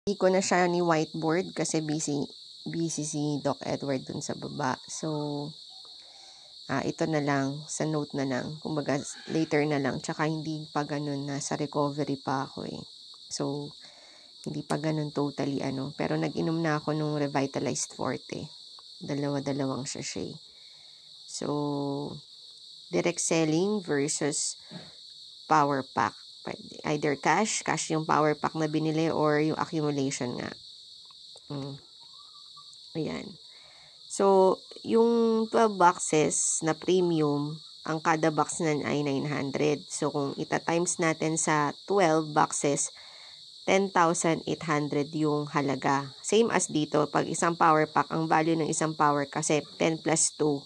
Hindi ko na siya ni whiteboard kasi busy si Doc Edward dun sa baba. So, ito na lang, sa note na lang. Kumbaga, later na lang. Tsaka hindi pa ganun, nasa recovery pa ako eh. So, hindi pa ganun totally Pero nag-inom na ako nung Revitalized Forte. Dalawa-dalawang sachet. So, direct selling versus power pack. Either cash yung power pack na binili or yung accumulation nga. Ayan. So, yung 12 boxes na premium, ang kada box nan ay 900. So, kung ita-times natin sa 12 boxes, 10,800 yung halaga. Same as dito, pag isang power pack, ang value ng isang power kasi 10 plus 2.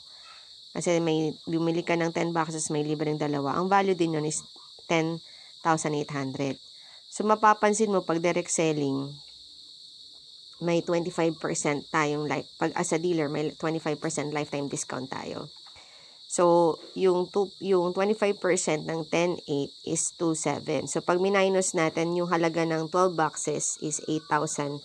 Kasi may bumili ka ng 10 boxes, may libreng dalawa. Ang value din yun is 10,800. So, mapapansin mo, pag direct selling, may 25% tayong pag as a dealer, may 25% lifetime discount tayo. So, yung 25% ng 10,800 is 2,700. So, pag minus natin, yung halaga ng 12 boxes is 8,100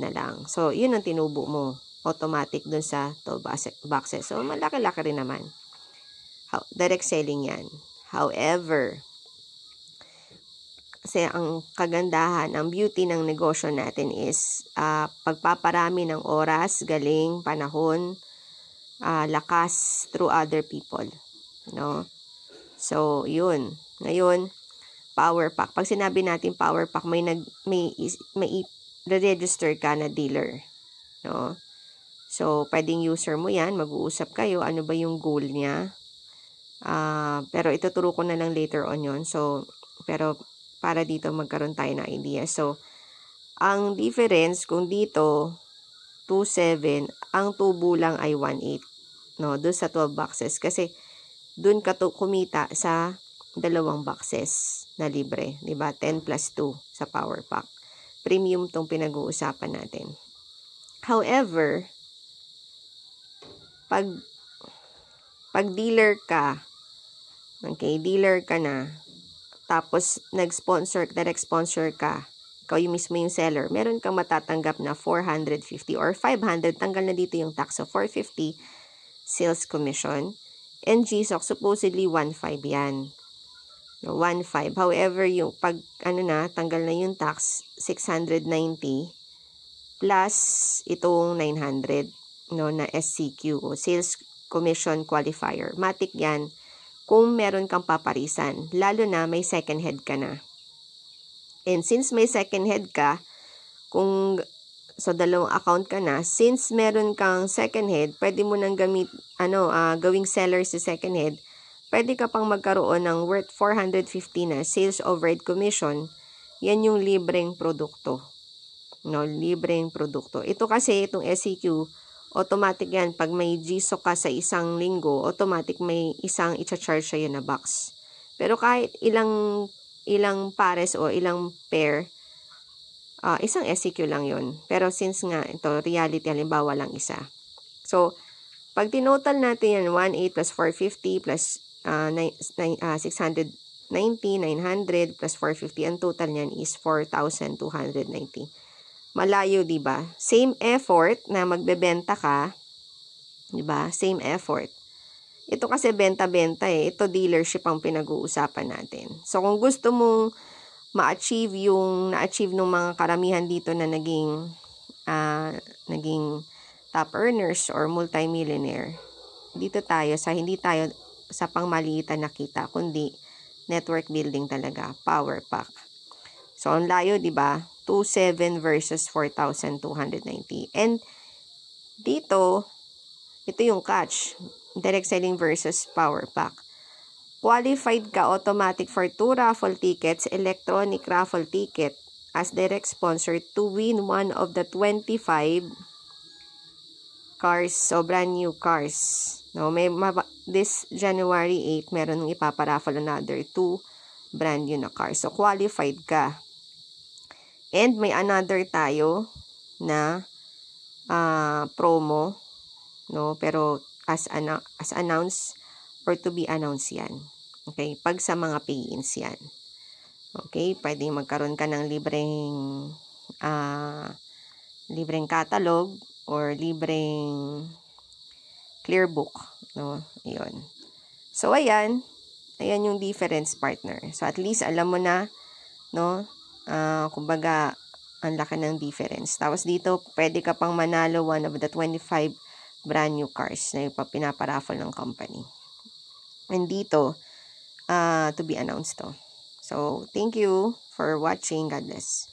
na lang. So, yun ang tinubo mo. Automatic dun sa 12 boxes. So, malaki-laki rin naman. Direct selling yan. However, kasi ang kagandahan, ang beauty ng negosyo natin is pagpaparami ng oras, galing, panahon, lakas through other people. No? So, yun. Ngayon, power pack. Pag sinabi natin power pack, may register ka na dealer. No? So, pwedeng user mo yan, mag-uusap kayo, ano ba yung goal niya. Pero ituturo ko na lang later on yun. So, pero para dito magkaroon tayo ng idea. So, ang difference kung dito 2,700, ang tubo lang ay 1,800. No, doon sa 12 boxes kasi doon ka kumita sa dalawang boxes na libre, 'di ba? 10 plus 2 sa power pack. Premium tong pinag-uusapan natin. However, pag dealer ka, okay, dealer ka na, tapos direct sponsor ka, ikaw yung mismo yung seller, meron kang matatanggap na 450 or 500, tanggal na dito yung tax. So, 450 sales commission. And GSOC, supposedly 1,500 yan. 1,500. However, yung pag, tanggal na yung tax, 690 plus itong 900, no, na SCQ, o Sales Commission Qualifier. Matik yan kung meron kang paparisan, lalo na may second head ka na. And since may second head ka, dalawang account ka na, since meron kang second head, pwede mo nang gawing seller sa second head, pwede ka pang magkaroon ng worth 450 na sales overhead commission. Yan yung libreng produkto. No, libreng produkto. Ito kasi, itong SCQ, automatic yan. Pag may GSOC ka sa isang linggo, automatic may isang i-charge sa'yo na box. Pero kahit ilang pares o ilang pair, isang SCQ lang yon. Pero since nga ito, reality, halimbawa lang isa. So, pag tinotal natin yan, 1,800 plus 450 plus 690, 900 plus 450, ang total niyan is 4,290. Malayo, di ba? Same effort na magbebenta ka, di ba? Same effort. Ito kasi benta-benta eh. Ito dealership ang pinag-uusapan natin. So, kung gusto mong ma-achieve yung na-achieve ng mga karamihan dito na naging top earners or multimillionaire, dito tayo hindi tayo sa pangmaliitan na kita, kundi network building talaga, power pack. So, ang layo, di ba? 2,700 versus 4,290. And dito, ito yung catch. Direct selling versus power pack. Qualified ka automatic for 2 raffle tickets, electronic raffle ticket as direct sponsor to win one of the 25 cars, so brand new cars. No, this January 8, meron ipaparaffle another 2 brand new na cars. So, qualified ka. And may another tayo na promo, no? Pero as announced or to be announced yan. Okay? Pag sa mga pay-ins yan. Okay, pwedeng magkaroon ka ng libreng catalog or libreng clear book, no? Ayun. So, ayan yung difference, partner. So, at least alam mo na, no? Kumbaga, ang laki ng difference. Tapos dito, pwede ka pang manalo one of the 25 brand new cars na pinaparaffle ng company. And dito, to be announced to. So, thank you for watching. God bless.